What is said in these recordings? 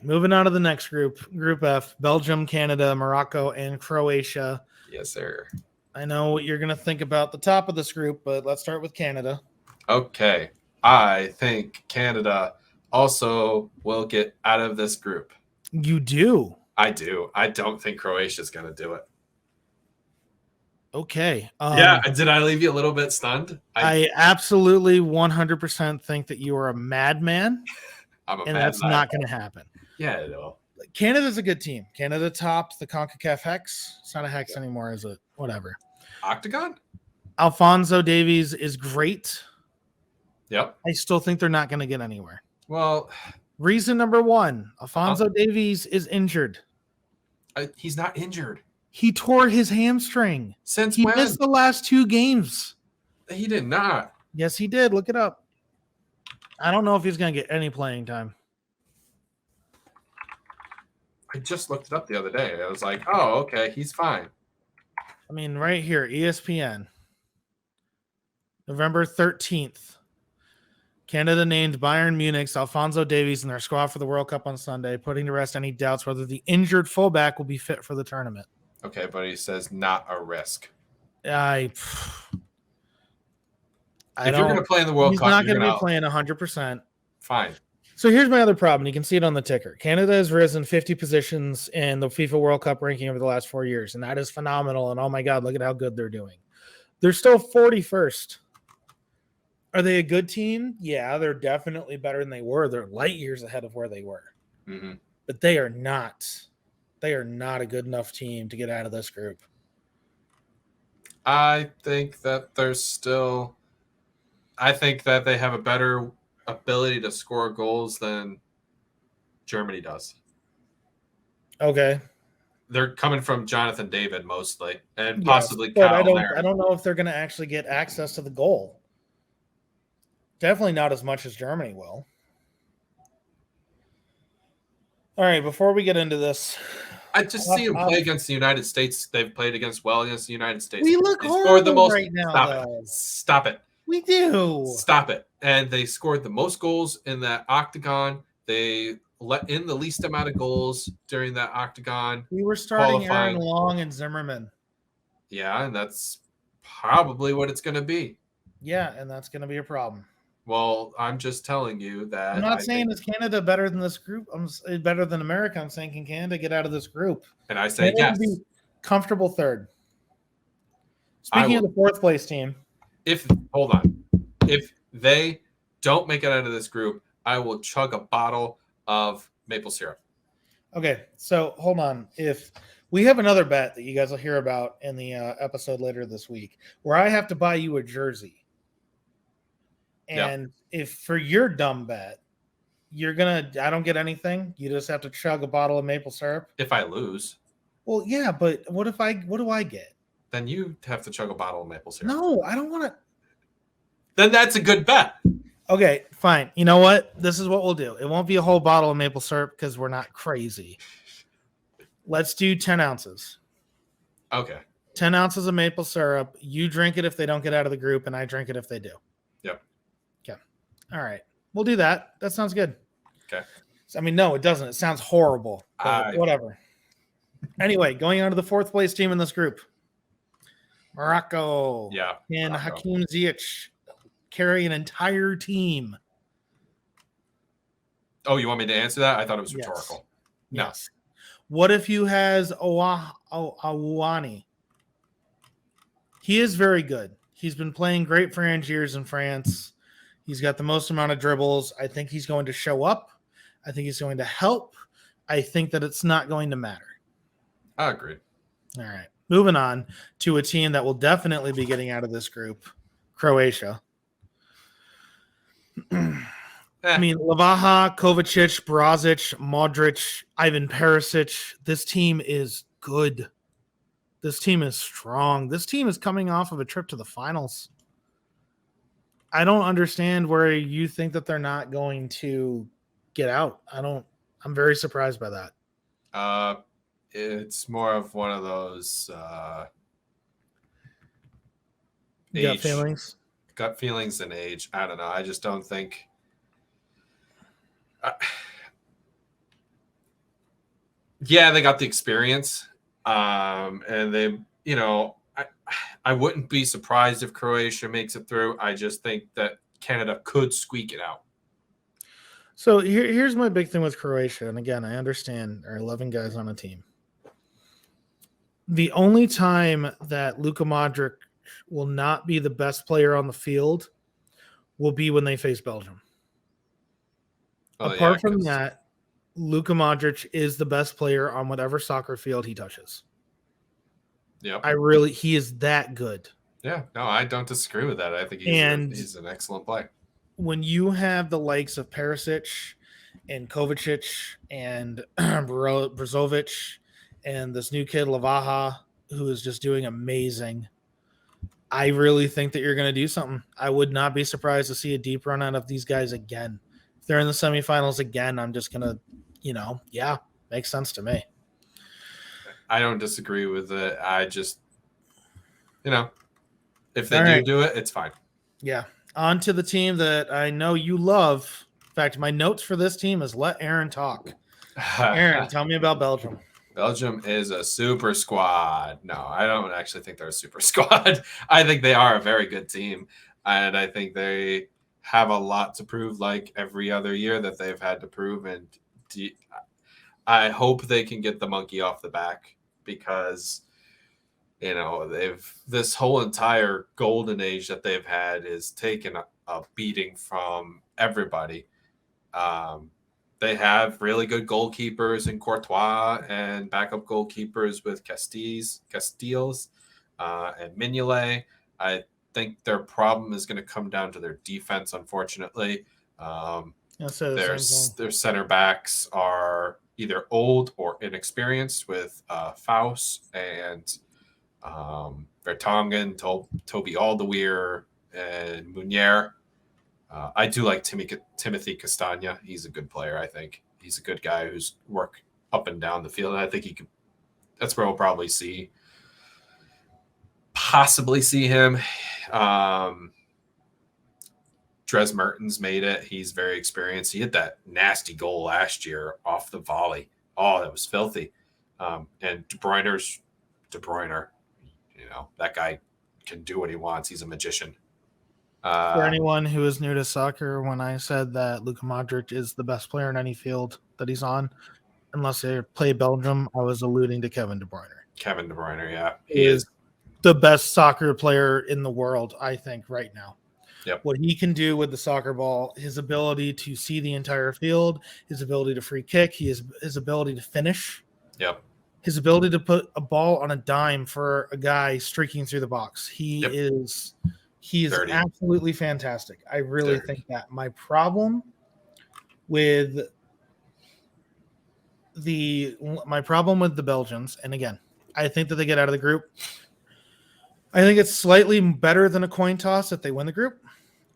right, moving on to the next group. Group F, Belgium, Canada, Morocco, and Croatia. Yes, sir. I know what you're going to think about the top of this group, but let's start with Canada. Okay. I think Canada also will get out of this group. You do? I do. I don't think Croatia's going to do it. Okay. Yeah, did I leave you a little bit stunned? I absolutely 100% think that you are a madman. I'm a and mad that's man. not going to happen. Yeah, it will. Canada's a good team. Canada tops the CONCACAF Hex. It's not a Hex anymore, is it? Whatever. Octagon? Alphonso Davies is great. Yep. I still think they're not going to get anywhere. Well, reason number one, Alphonso Davies is injured. He's not injured. He tore his hamstring. Since he when? missed the last 2 games. He did not. Yes, he did. Look it up. I don't know if he's going to get any playing time. I just looked it up the other day. I was like, oh, okay, he's fine. I mean, right here, ESPN. November 13th. Canada named Bayern Munich's Alphonso Davies in their squad for the World Cup on Sunday, putting to rest any doubts whether the injured fullback will be fit for the tournament. Okay, but he says not a risk. If you're going to play in the World Cup, he's not going to be playing 100%. Fine. So here's my other problem. You can see it on the ticker. Canada has risen 50 positions in the FIFA World Cup ranking over the last 4 years, and that is phenomenal. And oh my God, look at how good they're doing. They're still 41st. Are they a good team? Yeah, they're definitely better than they were. They're light years ahead of where they were. Mm-hmm. But they are not. They are not a good enough team to get out of this group. I think that they have a better ability to score goals than Germany does. Okay. They're coming from Jonathan David mostly, and possibly but Kyle I don't know if they're going to actually get access to the goal. Definitely not as much as Germany will. All right, before we get into this, I just see them play against the United States. They've played well against the United States. We look horrible right now. Stop it. We do. Stop it. And they scored the most goals in that octagon. They let in the least amount of goals during that octagon. We were starting Aaron Long and Zimmerman. Yeah, and that's probably what it's going to be. Yeah, and that's going to be a problem. Well, I'm just telling you that. I'm not saying is Canada better than this group. I'm better than America. I'm saying can Canada get out of this group? And I say yes. Be comfortable third. Speaking of the fourth place team. Hold on. If they don't make it out of this group, I will chug a bottle of maple syrup. Okay, so hold on. If we have another bet that you guys will hear about in the episode later this week, where I have to buy you a jersey. And if for your dumb bet, I don't get anything. You just have to chug a bottle of maple syrup. If I lose. Well, yeah, but what do I get? Then you have to chug a bottle of maple syrup. No, I don't want to. Then that's a good bet. Okay, fine. You know what? This is what we'll do. It won't be a whole bottle of maple syrup because we're not crazy. Let's do 10 ounces. Okay. 10 ounces of maple syrup. You drink it if they don't get out of the group, and I drink it if they do. Yep. Okay. All right. We'll do that. That sounds good. Okay. I mean, no, it doesn't. It sounds horrible. But whatever. Anyway, going on to the fourth place team in this group. Morocco. Yeah. And Hakim Ziyech carry an entire team. Oh, you want me to answer that? I thought it was rhetorical. Yes. What if you has Awani? He is very good. He's been playing great for Angiers in France. He's got the most amount of dribbles. I think he's going to show up. I think he's going to help. I think that it's not going to matter. I agree. All right. Moving on to a team that will definitely be getting out of this group, Croatia. I mean, Lavaha, Kovacic, Brozic, Modric, Ivan Perisic. This team is good. This team is strong. This team is coming off of a trip to the finals. I don't understand where you think that they're not going to get out. I'm very surprised by that. It's more of one of those gut feelings and age. I don't know. I just don't think Yeah, they got the experience, and they, I wouldn't be surprised if Croatia makes it through. I just think that Canada could squeak it out. So here's my big thing with Croatia, and again, I understand there are 11 guys on a team. The only time that Luka Modric will not be the best player on the field will be when they face Belgium. Oh, Apart from that, Luka Modric is the best player on whatever soccer field he touches. Yep. He is that good. Yeah, no, I don't disagree with that. I think he's an excellent player. When you have the likes of Perisic and Kovacic and Brozovic and this new kid Lavaha, who is just doing amazing, I really think that you're going to do something. I would not be surprised to see a deep run out of these guys again. If they're in the semifinals again, I'm just going to, yeah, makes sense to me. I don't disagree with it. I just, if they do it, it's fine. Yeah. On to the team that I know you love. In fact, my notes for this team is let Aaron talk. Aaron, tell me about Belgium. Belgium is a super squad. No, I don't actually think they're a super squad. I think they are a very good team. And I think they have a lot to prove, like every other year that they've had to prove. And I hope they can get the monkey off the back because, this whole entire golden age that they've had is taken a beating from everybody. They have really good goalkeepers in Courtois and backup goalkeepers with Castiles and Mignolet. I think their problem is going to come down to their defense, unfortunately. Their center backs are either old or inexperienced with Faust and Vertonghen, Toby Alderweireld, and Munier. I do like Timothy Castagna. He's a good player, I think. He's a good guy who's work up and down the field. And I think he could. That's where we'll probably possibly see him. Dres Mertens made it. He's very experienced. He hit that nasty goal last year off the volley. Oh, that was filthy. And De Bruyne. That guy can do what he wants. He's a magician. For anyone who is new to soccer, when I said that Luka Modric is the best player in any field that he's on, unless they play Belgium, I was alluding to Kevin De Bruyne. Kevin De Bruyne, yeah. He is the best soccer player in the world, I think, right now. Yep. What he can do with the soccer ball, his ability to see the entire field, his ability to free kick, his ability to finish. Yep. His ability to put a ball on a dime for a guy streaking through the box. He is absolutely fantastic. I really think that. My problem with the Belgians, and again, I think that they get out of the group. I think it's slightly better than a coin toss if they win the group.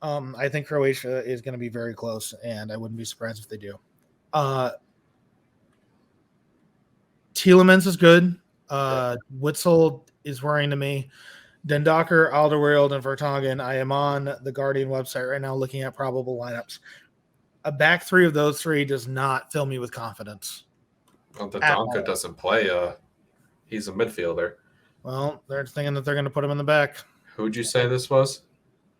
I think Croatia is going to be very close, and I wouldn't be surprised if they do. Tielemans is good. Witzel is worrying to me. Den Docker, Alderweireld, and Vertonghen. I am on the Guardian website right now looking at probable lineups. A back three of those three does not fill me with confidence. Well, the Donka doesn't play. He's a midfielder. Well, they're thinking that they're going to put him in the back. Who'd you say this was?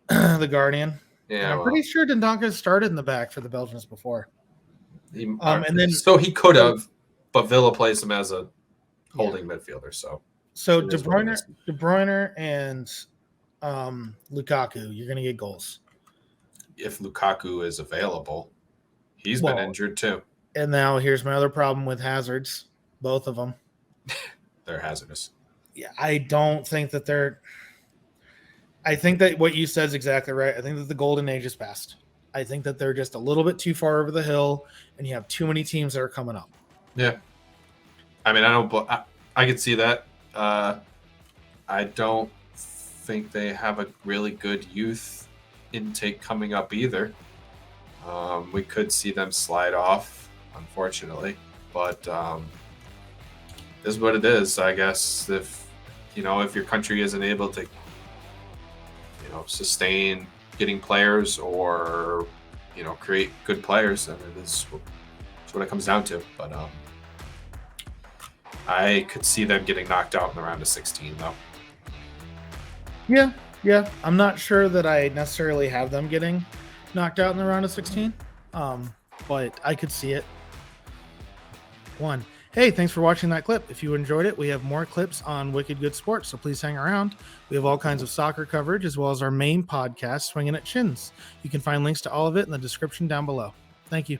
The Guardian. Yeah, I'm pretty sure Dendonka started in the back for the Belgians before. So he could have, but Villa plays him as a holding midfielder. So De Bruyne and Lukaku, you're going to get goals. If Lukaku is available, he's been injured too. And now here's my other problem with hazards. Both of them. They're hazardous. Yeah, I don't think that they're. I think that what you said is exactly right. I think that the golden age is past. I think that they're just a little bit too far over the hill, and you have too many teams that are coming up. Yeah, I mean, I could see that. I don't think they have a really good youth intake coming up either. We could see them slide off, unfortunately, but this is what it is. I guess if your country isn't able to sustain getting players or create good players, then it's what it comes down to. But I could see them getting knocked out in the round of 16, though. Yeah. I'm not sure that I necessarily have them getting knocked out in the round of 16, but I could see it. Hey, thanks for watching that clip. If you enjoyed it, we have more clips on Wicked Good Sports, so please hang around. We have all kinds of soccer coverage, as well as our main podcast, Swingin' at Chins. You can find links to all of it in the description down below. Thank you.